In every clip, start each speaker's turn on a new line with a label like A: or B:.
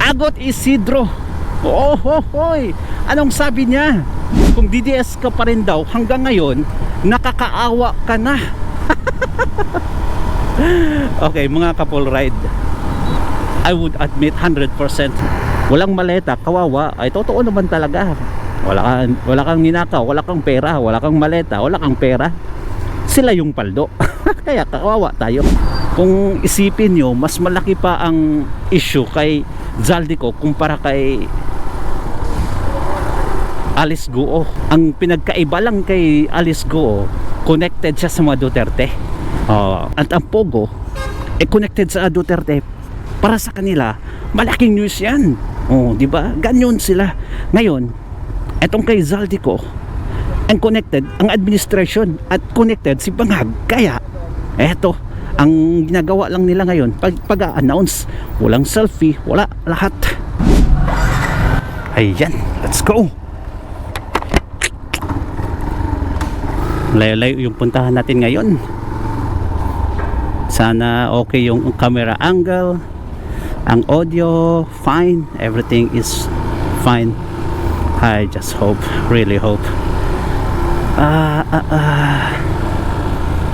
A: Agot Isidro. Oh, hoy. Anong sabi niya? Kung DDS ka pa rin daw hanggang ngayon, nakakaawa ka na. Okay, mga couple ride, I would admit 100% walang maleta, kawawa. Ay totoo naman talaga. Wala kang ninakaw, wala kang pera, wala kang maleta, wala kang pera. Sila yung paldo. Kaya kawawa tayo. Kung isipin nyo, mas malaki pa ang issue kay Zaldico kumpara kay Alice Guo. Ang pinagkaiba lang kay Alice Guo, connected siya sa mga Duterte. At ang Pogo connected sa Duterte. Para sa kanila malaking news yan. Di ba? Ganyan sila. Ngayon, etong kay Zaldico, ang connected ang administration at connected si Bangag. Kaya eto ang ginagawa lang nila ngayon, pag-announce, walang selfie, wala lahat. Ayan, let's go. Layo-layo yung puntahan natin ngayon. Sana okay yung camera angle, ang audio fine, everything is fine. I just hope, really hope.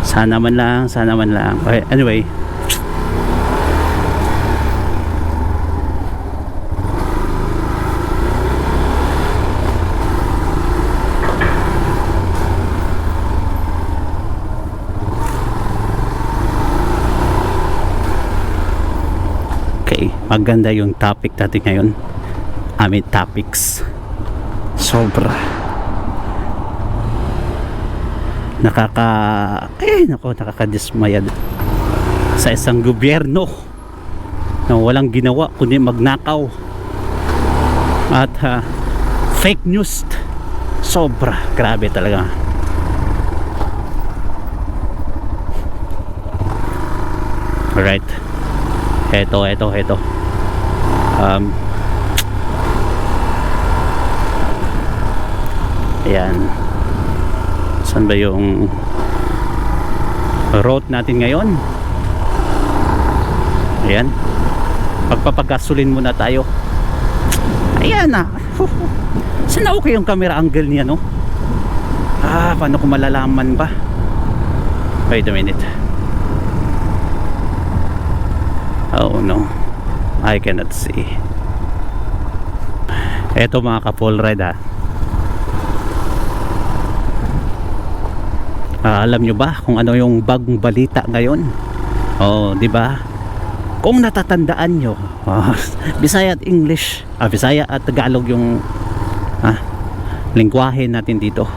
A: Sana man lang. Okay, anyway, maganda yung topic natin ngayon. Topics sobra nakakadismaya sa isang gobyerno na walang ginawa kundi magnakaw at fake news. Sobra, grabe talaga. Alright, eto ayan, saan ba yung route natin ngayon? Ayan, pagpapagasolin muna tayo. Ayan na. Sana okay yung camera angle niya, no? Paano ko malalaman ba? Wait a minute. Oh no, I cannot see. Eto mga ka-full ride, alam nyo ba kung ano yung bagong balita ngayon? Di ba? Kung natatandaan nyo, Bisaya at English, Bisaya at Tagalog yung lingwahe natin dito.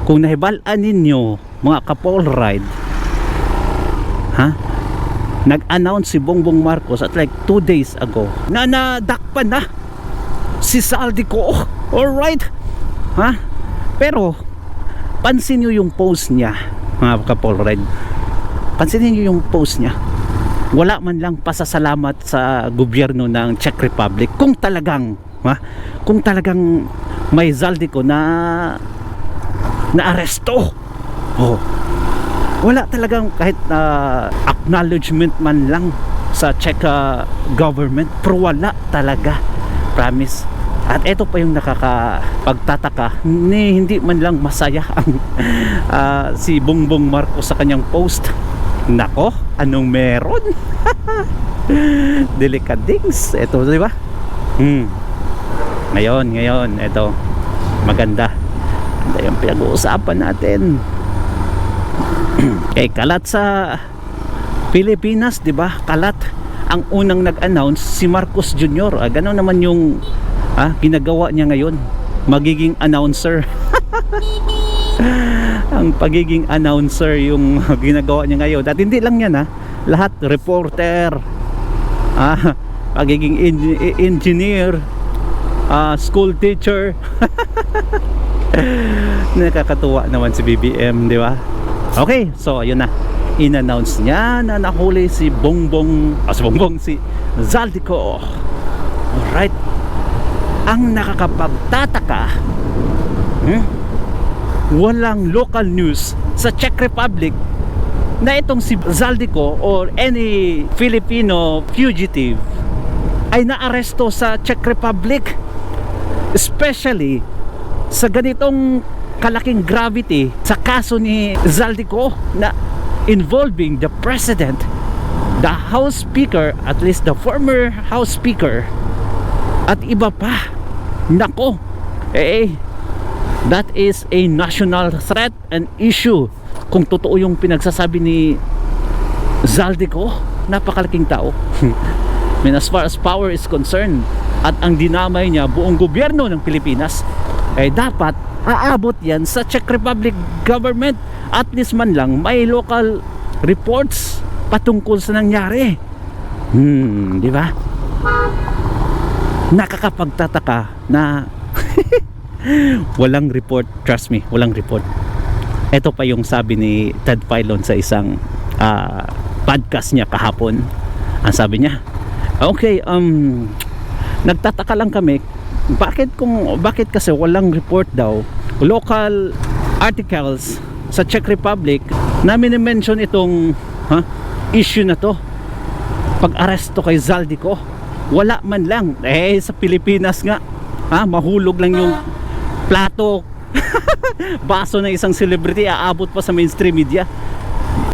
A: Kung nahibalaan ninyo mga ka-full ride, nag-announce si Bongbong Marcos at like 2 days ago na nadakpan na si Zaldico. Alright, pero pansin nyo yung post niya, mga ka-full ride. Pansinin nyo yung post niya. Wala man lang pasasalamat sa gobyerno ng Czech Republic kung talagang may Zaldico na aresto. Wala talagang kahit acknowledgement man lang sa Czech government. Pero wala talaga, promise. At ito pa yung nakakapagtataka, hindi man lang masaya ang si Bongbong Marcos sa kanyang post. Nako, anong meron? Delikadings. Ito, di ba? Ngayon, ito maganda. Ano yung pinag-uusapan natin? Kalat sa Pilipinas, di ba? Kalat ang unang nag-announce si Marcos Jr. Gano'n naman yung ginagawa niya ngayon, magiging announcer. Ang pagiging announcer yung ginagawa niya ngayon. At hindi lang yan, lahat, reporter, pagiging engineer, school teacher. Nakakatuwa naman si BBM, di ba? Okay, so ayun na, in-announce niya na nahuli si si Zaldico. Alright. Ang nakakapagtataka, walang local news sa Czech Republic na itong si Zaldico or any Filipino fugitive ay naaresto sa Czech Republic, especially sa ganitong kalaking gravity sa kaso ni Zaldico na involving the president, the House Speaker, at least the former House Speaker, at iba pa. Nako, that is a national threat and issue. Kung totoo yung pinagsasabi ni Zaldico, napakalaking tao. I mean, as far as power is concerned, at ang dinamay niya buong gobyerno ng Pilipinas, dapat aabot yan sa Czech Republic government. At least man lang may local reports patungkol sa nangyari. Di ba? Nakakapagtataka na walang report. Trust me, walang report. Ito pa yung sabi ni Ted Filon sa isang podcast niya kahapon. Ang sabi niya, okay, nagtataka lang kami bakit kasi walang report daw, local articles sa Czech Republic na minimension itong issue na to, pag-aresto kay Zaldico. Wala man lang. Sa Pilipinas nga, mahulog lang yung plato baso ng isang celebrity, aabot pa sa mainstream media.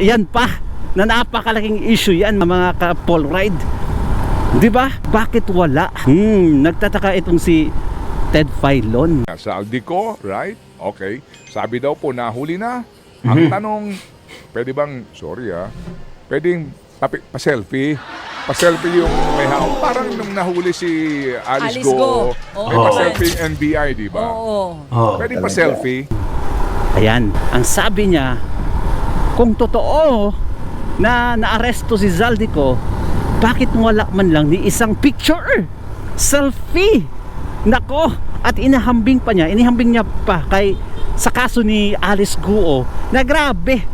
A: Yan pa na napakalaking issue yan, mga ka-Paul Ride. Diba? Bakit wala? Nagtataka itong si Ted Filon.
B: Zaldico, right? Okay. Sabi daw po, nahuli na. Ang tanong, pwede bang, pwedeng pa-selfie? Pa-selfie yung may hawak. Parang nung nahuli si Alice Go. May pa-selfie yung NBI, di ba? Pwede pa-selfie.
A: Ayan, ang sabi niya, kung totoo na naaresto si Zaldico, bakit wala man lang ni isang picture, selfie? Nako, at inihambing niya pa kay sa kaso ni Alice Guo na grabe,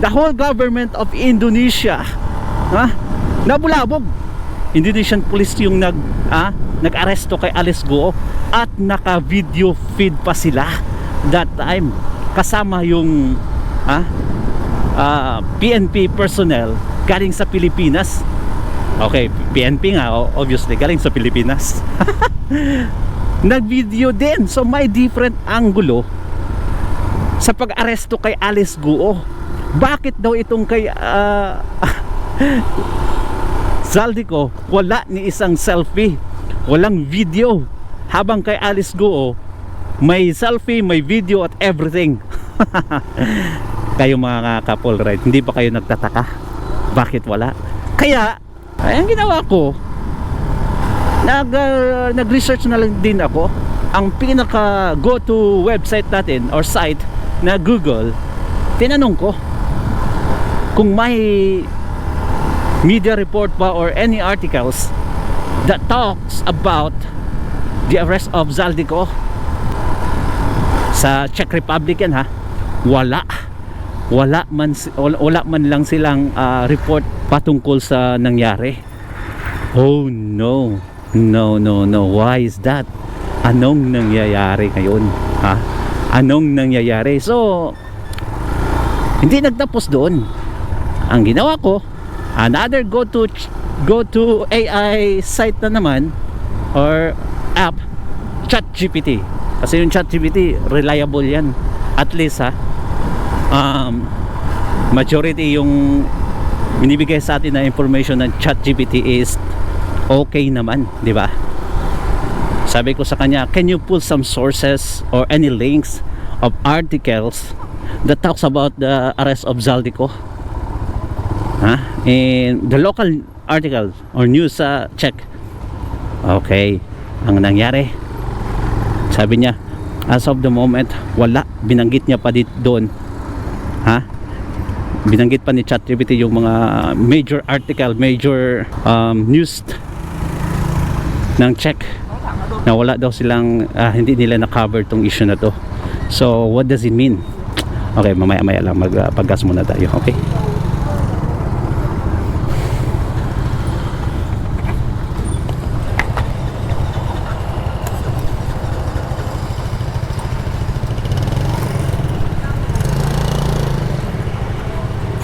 A: the whole government of Indonesia nabulabog. Indonesian police yung nag-aresto kay Alice Guo, at naka-video feed pa sila that time, kasama yung PNP personnel galing sa Pilipinas. Okay, PNP nga, obviously galing sa Pilipinas. Nag-video din, so may different angulo sa pag-aresto kay Alice Guo. Bakit daw itong kay Zaldico wala ni isang selfie, walang video, habang kay Alice Guo may selfie, may video at everything? Kayo mga ka-Paul Ride, hindi pa kayo nagtataka bakit wala? Kaya ang ginawa ko, nag-research na lang din ako. Ang pinaka go-to website natin or site na Google, tinanong ko kung may media report ba or any articles that talks about the arrest of Zaldico sa Czech Republic yan, wala man lang silang report patungkol sa nangyari. Oh no, why is that? Anong nangyayari ngayon? Anong nangyayari? So hindi nagtapos doon. Ang ginawa ko, another go to AI site na naman or app, ChatGPT. Kasi yung ChatGPT reliable yan, at least majority yung binibigay sa atin na information ng ChatGPT is okay naman, di ba? Sabi ko sa kanya, can you pull some sources or any links of articles that talks about the arrest of Zaldico? In the local article or news sa Czech. Okay, ang nangyari, sabi niya, as of the moment, wala. Binanggit niya pa dito doon, binanggit pa ni ChatGPT yung mga major article, major news ng Czech na wala daw silang hindi nila na-cover tong issue na to. So what does it mean? Okay, mamaya lang magpag-gas muna tayo, okay?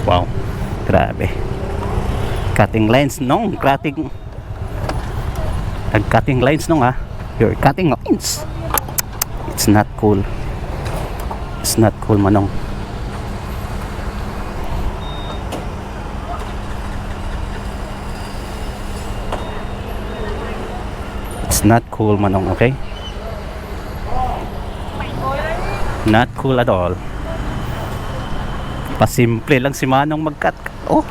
A: Wow, grabe. Cutting lines, no? Nag-cutting lines nung You're cutting lines. It's not cool. It's not cool, manong. It's not cool, manong, okay? Not cool at all. Pasimple lang si Manong mag-cut. Oh.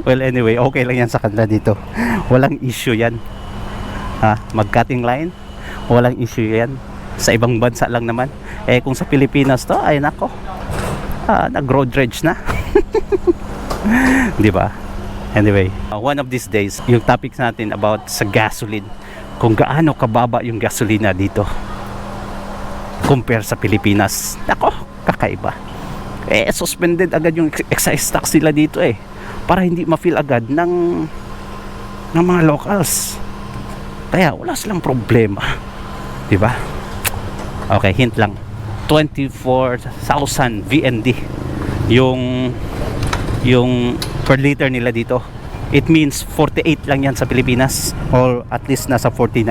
A: Well, anyway, okay lang yan sa kanila dito. Walang issue yan. Mag-cutting line, walang issue yan. Sa ibang bansa lang naman. Kung sa Pilipinas to, ay nako, nag-road rage na. Di ba? Anyway, one of these days, yung topics natin about sa gasoline, kung gaano kababa yung gasolina dito compare sa Pilipinas. Nako, kakaiba. Suspended agad yung excise tax nila dito para hindi ma-feel agad ng mga locals. Kaya wala silang problema. Diba? Okay, hint lang. 24,000 VND yung per liter nila dito. It means 48 lang yan sa Pilipinas, or at least nasa 49.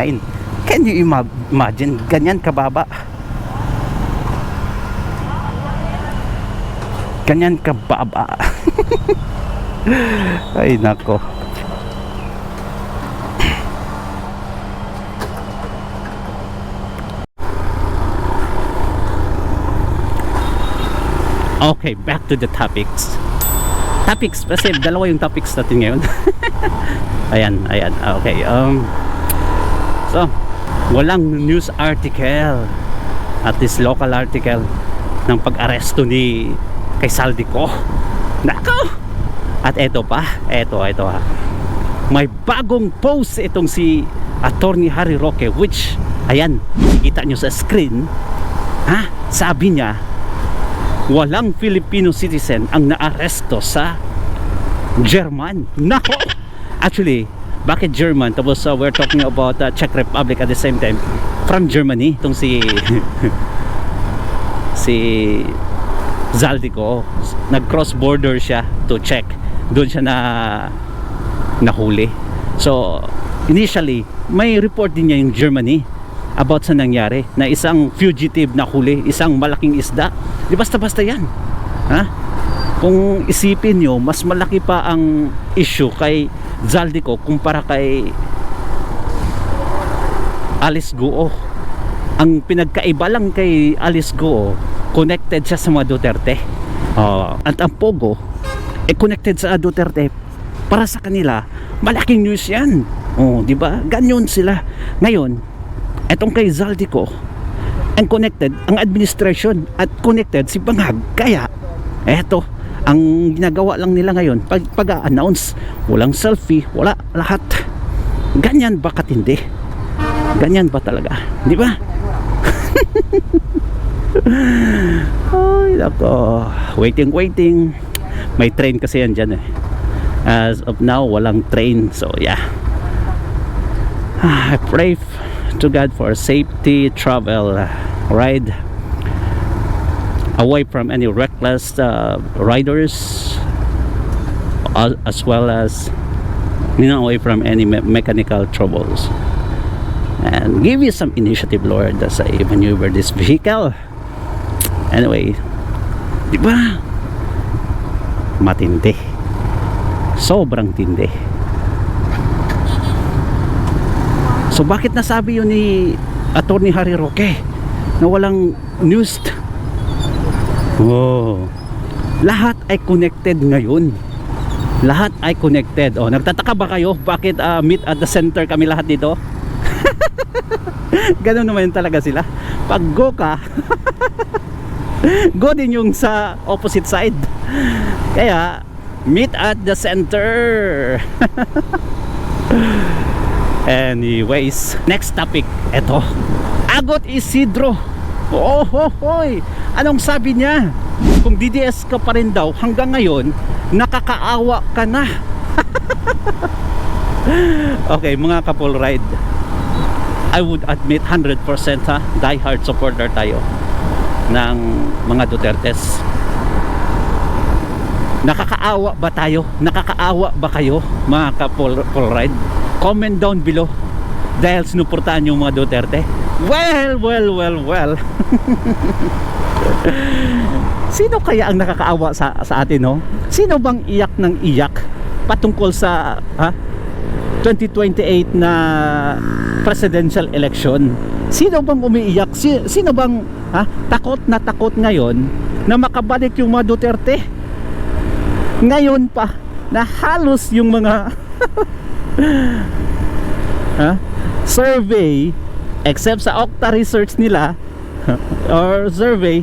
A: Can you imagine? Ganyan kababa. Ganyan kababa. Ay nako. Okay, back to the topics. Topics, kasi dalawa yung topics natin ngayon. ayan, okay. So, walang news article, at least local article, ng pag-aresto ni kay Zaldico. Nako! At eto may bagong post itong si Attorney Harry Roque, which, ayan, kita nyo sa screen. Sabi niya, walang Filipino citizen ang naaresto sa German. Nako! Actually, bakit German? Tapos we're talking about Czech Republic at the same time. From Germany, itong si Zaldico, nag-cross border siya to Czech. Doon siya nahuli. So, initially, may report din niya yung Germany about sa nangyari na isang fugitive na huli, isang malaking isda. Di basta-basta yan. Kung isipin nyo, mas malaki pa ang issue kay Zaldico kumpara kay Alice Guo. Ang pinagkaiba lang kay Alice Guo, connected siya sa mga Duterte. At ang Pogo, connected sa Duterte. Para sa kanila, malaking news yan. Di ba? Ganyan sila. Ngayon, etong kay Zaldico, ang connected ang administration at connected si Bangag. Kaya eto ang ginagawa lang nila ngayon, pag-announce, walang selfie, wala, lahat. Ganyan ba katindi? Ganyan ba talaga? Di ba? Ay nako, waiting. May train kasi yan dyan As of now, walang train. So yeah, I pray to God for safety travel ride away from any reckless riders, as well as away from any mechanical troubles, and give you some initiative, Lord, as I maneuver this vehicle. Anyway, di ba? Matindi, sobrang tindi. So bakit nasabi yun ni Attorney Harry Roque na walang news? Lahat ay connected ngayon. Lahat ay connected. Nagtataka ba kayo bakit meet at the center kami lahat dito? Ganun naman talaga sila. Pag go ka, go din yung sa opposite side. Kaya meet at the center. Anyways, next topic, eto, Agot Isidro. Hoy, anong sabi niya? Kung DDS ka pa rin daw hanggang ngayon, nakakaawa ka na. Okay, mga couple ride, I would admit 100% die hard supporter tayo ng mga Dutertes. Nakakaawa ba tayo? Nakakaawa ba kayo, mga couple ride? Comment down below dahil sinuportahan yung mga Duterte. Well. Sino kaya ang nakakaawa sa atin, no? Sino bang iyak ng iyak patungkol sa 2028 na presidential election? Sino bang umiiyak? Sino bang takot na takot ngayon na makabalik yung mga Duterte? Ngayon pa na halos yung mga survey, except sa Okta research nila or survey,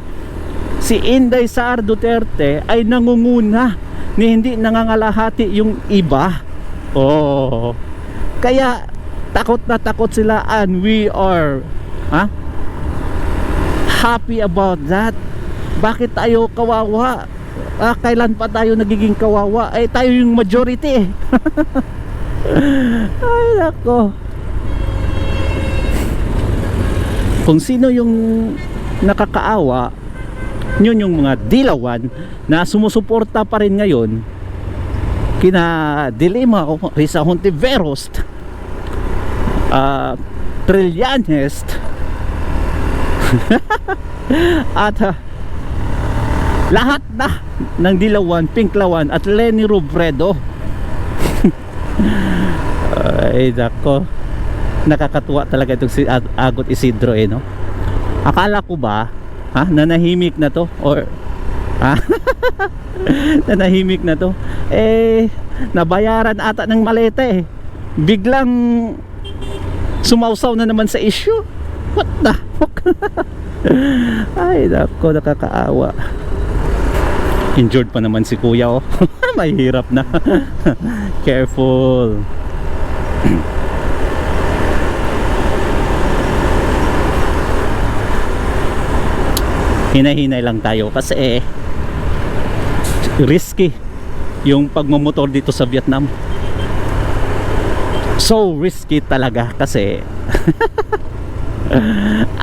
A: si Inday Sara Duterte ay nangunguna, ni hindi nangangalahati yung iba. Kaya takot na takot sila, and we are happy about that. Bakit tayo kawawa? Kailan pa tayo nagiging kawawa? Tayo yung majority ay nako. Kung sino yung nakakaawa, yun yung mga dilawan na sumusuporta pa rin ngayon kina Dilima o Risa Hontiveros, Trillanes at lahat na ng dilawan, pinklawan at Leni Robredo. Ay nako, nakakatuwa talaga itong si Agot Isidro, no? Akala ko ba nanahimik na to, or nanahimik na to, nabayaran ata ng maleta, biglang sumausaw na naman sa issue. What the fuck? Ay nako, nakakaawa. Injured pa naman si kuya, mahirap na. Careful. Hinay-hinay lang tayo kasi risky yung pagmamotor dito sa Vietnam. So risky talaga kasi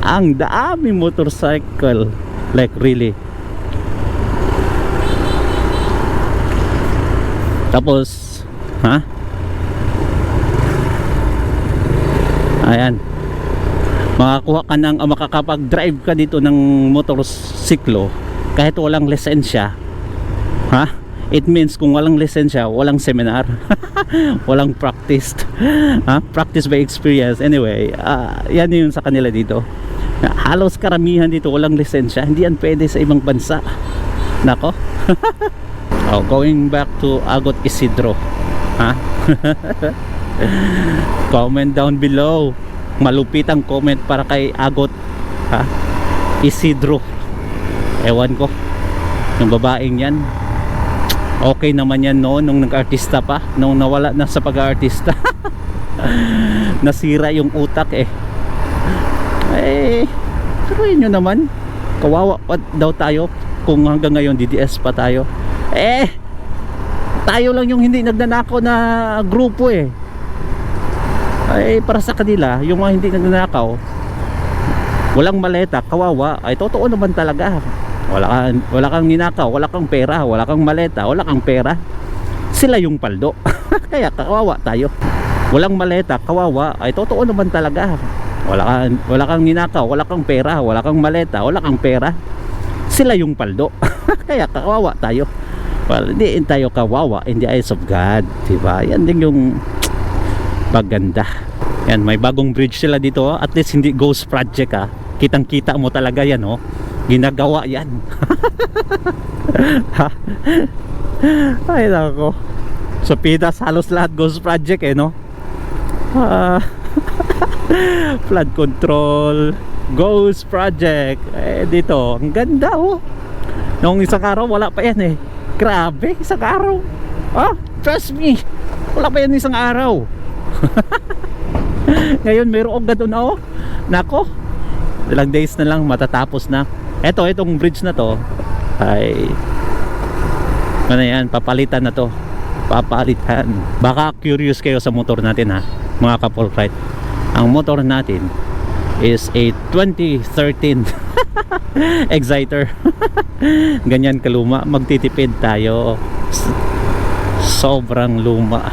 A: ang daming motorcycle, like really. Tapos ayan, makakuha ka ng makakapag-drive ka dito ng motorsiklo kahit walang lisensya. It means kung walang lisensya, walang seminar. Walang practice. Practice by experience. Anyway, yan yun sa kanila dito. Halos karamihan dito walang lisensya. Hindi yan pwede sa ibang bansa. Nako. Going back to Agot Isidro. Comment down below. Malupit ang comment para kay Agot Isidro. Ewan ko, yung babaeng yan, okay naman yan noon nung nag-artista pa, nung nawala na sa pag-artista. Nasira yung utak sabihin nyo naman, kawawa pa daw tayo kung hanggang ngayon DDS pa tayo. Tayo lang yung hindi nagnanakaw na grupo para sa kanila, yung mga hindi nagnanakaw, walang maleta, kawawa. Totoo naman talaga. Wala kang ninakaw, wala kang pera, wala kang maleta, wala kang pera. Sila yung paldo. Kaya kawawa tayo. Walang maleta, kawawa. Totoo naman talaga. Wala kang ninakaw, wala kang pera, wala kang maleta, wala kang pera. Sila yung paldo. Kaya kawawa tayo. Well, hindi tayo kawawa in the eyes of God, diba? Yan din yung paganda. Yan, may bagong bridge sila dito. At least hindi ghost project Kitang kita mo talaga yan, ginagawa yan. Ay nako, sa Pidas halos lahat ghost project flood control, ghost project. Dito ang ganda nung isang araw wala pa yan grabe, isang araw trust me, wala pa yan isang araw. Ngayon mayroong gado na nako, ilang days na lang matatapos na. Itong bridge na to ay yan, papalitan na to. Papalitan. Baka curious kayo sa motor natin mga kapolkite. Ang motor natin is a 2013 Exciter. Ganyan kaluma. Magtitipid tayo. Sobrang luma.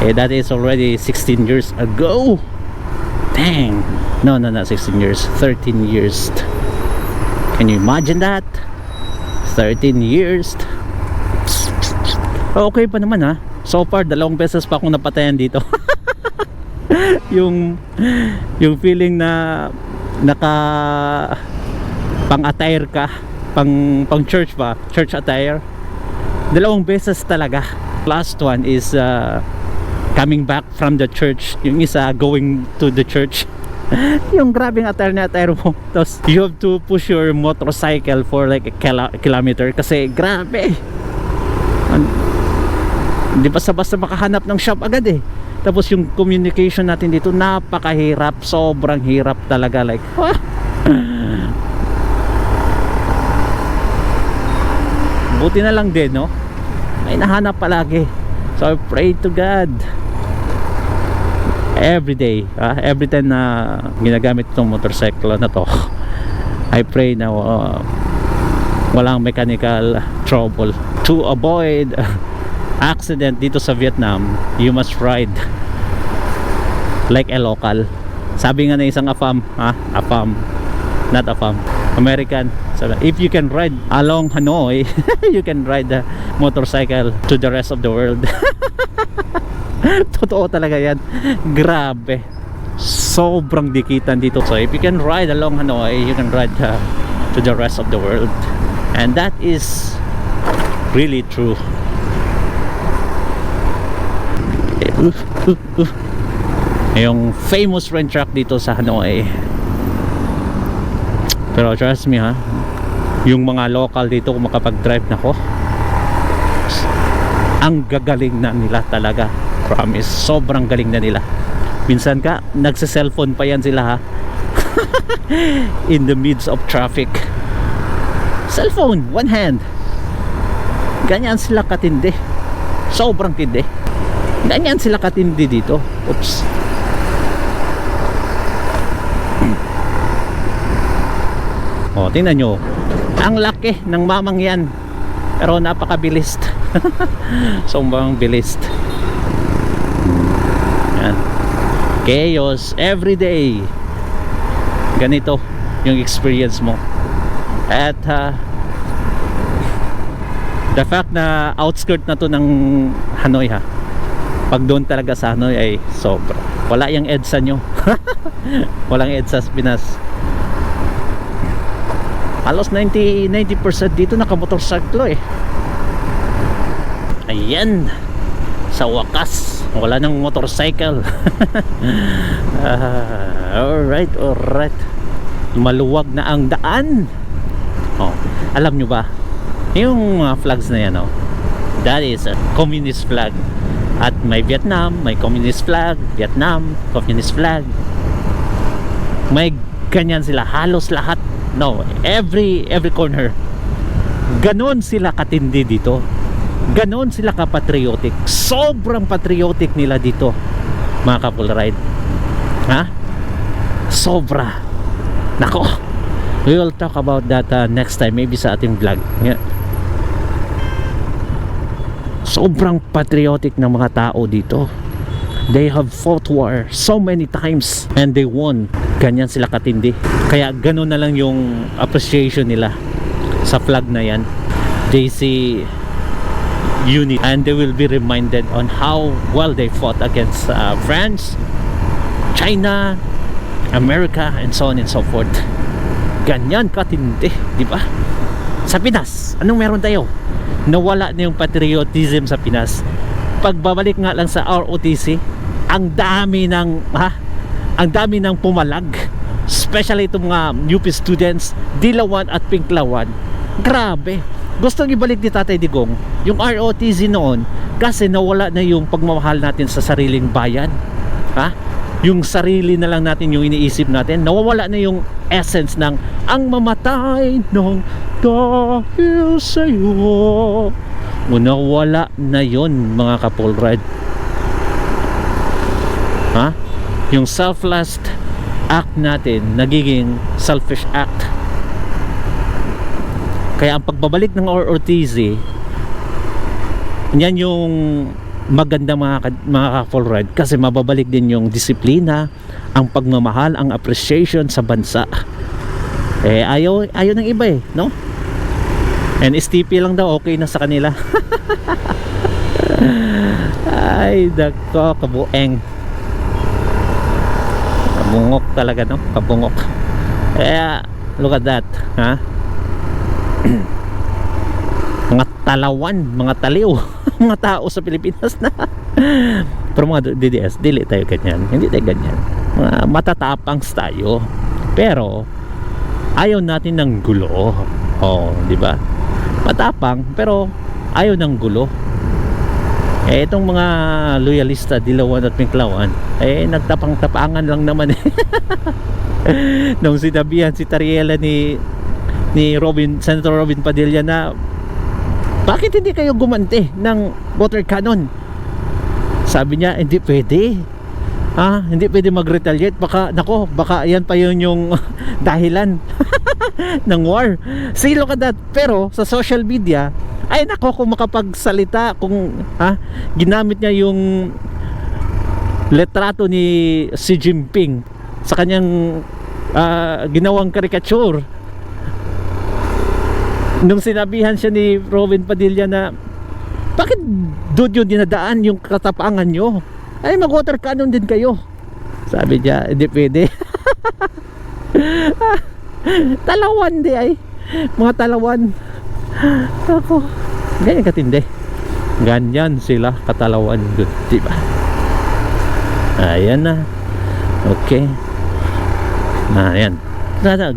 A: That is already 16 years ago. Dang. No, not 16 years. 13 years. Can you imagine that? 13 years. Okay pa naman ha. So far, 2 beses pa akong napatayan dito. yung feeling na naka pang-attire ka, pang church pa, church attire. 2 beses talaga. Last one is coming back from the church. Yung isa going to the church. Yung grabing attire na attire mo. Tapos you have to push your motorcycle for like a kilometer kasi grabe. Hindi basta-basta makahanap ng shop agad eh. Tapos yung communication natin dito napakahirap, sobrang hirap talaga, like buti na lang din, no? May nahanap palagi. So I pray to God every day, every time na ginagamit itong motorcycle na to. I pray na walang mechanical trouble. To avoid accident dito sa Vietnam, you must ride like a local. Sabi nga na isang AFAM, not AFAM, American, sabi, if you can ride along Hanoi, you can ride the motorcycle to the rest of the world. Totoo talaga yan. Grabe, sobrang dikitan dito. So if you can ride along Hanoi, you can ride to the rest of the world. And that is really true. Yung famous rain track dito sa Hanoi. Pero trust me ha, yung mga local dito kung makapag-drive na ko, ang gagaling na nila talaga. Promise, sobrang galing na nila. Minsan ka, nagsa-cellphone pa yan sila ha. In the midst of traffic. Cellphone, one hand. Ganyan sila katindi. Sobrang tindi. Ganyan sila katindi dito. Oops. O, tingnan nyo. Ang laki ng mamang yan. Pero napakabilis. Sobrang bilis. Yan. Chaos everyday. Ganito yung experience mo. At the fact na outskirt na to ng Hanoi ha, pag doon talaga sa Hanoi ay sobra. Wala yung EDSA nyo. Walang EDSA sa Pinas. Halos 90% dito nakamotorsiklo eh. Ayan, sa wakas wala nang motorcycle. Alright. Maluwag na ang daan. Alam nyo ba yung flags na yan, that is a communist flag. At may Vietnam, may communist flag, Vietnam, communist flag. May ganyan sila, halos lahat. No, every corner. Ganon sila katindi dito. Ganon sila kapatriotic. Sobrang patriotic nila dito, mga couple ride. Ha? Sobra. Nako, we will talk about that next time, maybe sa ating vlog. Yeah. Sobrang patriotic ng mga tao dito. They have fought war so many times and they won. Ganyan sila katindi. Kaya ganun na lang yung appreciation nila sa flag na yan. They see unity and they will be reminded on how well they fought against France, China, America, and so on and so forth. Ganyan katindi, di ba? Sa Pinas, anong meron tayo? Nawala na yung patriotism sa Pinas. Pagbabalik nga lang sa ROTC, ang dami ng pumalag, especially itong mga UP students, Dilawan at Pinklawan. Grabe, gustong ibalik ni Tatay Digong yung ROTC noon kasi nawala na yung pagmamahal natin sa sariling bayan. Yung sarili na lang natin yung iniisip natin. Nawawala na yung essence ng ang mamatay ng dahil sa'yo. Nawala na yon, mga kapolrad. Yung selfless act natin nagiging selfish act. Kaya ang pagbabalik ng ROTC, yan yung maganda mga ka-full ride kasi mababalik din yung disiplina, ang pagmamahal, ang appreciation sa bansa. Ayaw ng iba no? And STP lang daw okay na sa kanila. Ay dako, kabueng, kabungok talaga, no? Kabungok. Look at that, ha? Mga talawan, mga taliw, mga tao sa Pilipinas na. Pero mga DDS, dili tayo ganyan, hindi tayo ganyan. Mga matatapangs tayo, pero ayaw natin ng gulo. Di ba? Matapang pero ayaw ng gulo. Itong mga loyalista, Dilawan at Miklawan, nagtapang-tapangan lang naman nung sinabihan si Tariela ni Senator Robin Padilla na bakit hindi kayo gumanti ng water cannon? Sabi niya, hindi pwede. Hindi pwede mag-retaliate. Baka yan pa yun yung dahilan ng war. See, look at that. Pero sa social media, kung makapagsalita, kung ginamit niya yung letrato ni Xi Jinping sa kanyang ginawang caricature. Nung sinabihan siya ni Robin Padilla na bakit doon yun dinadaan yung katapangan nyo, mag water cannon din kayo. Sabi niya, hindi pwede. Talawan mga talawan. Ako, ganyan katindi, ganyan sila katalawan, good, diba? Ayan na. Okay. Ayan.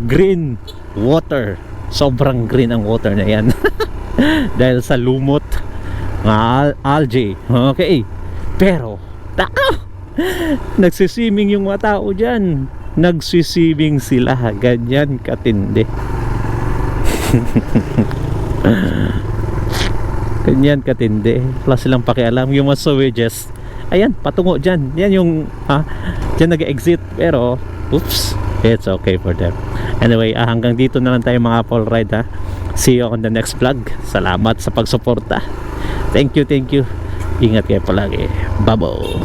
A: Green water. Sobrang green ang water na yan. Dahil sa lumot algae. Okay. Pero nagsiswimming yung mga tao dyan. Nagsiswimming sila. Ganyan katindi. Ganyan katindi. Wala silang pakialam. Yung mga sewage, ayan, patungo dyan. Yan yung dyan nag-exit. Pero oops, it's okay for them. Anyway, hanggang dito na lang tayo mga full ride, See you on the next vlog. Salamat sa pagsuporta. Thank you. Ingat kayo palagi. Babo.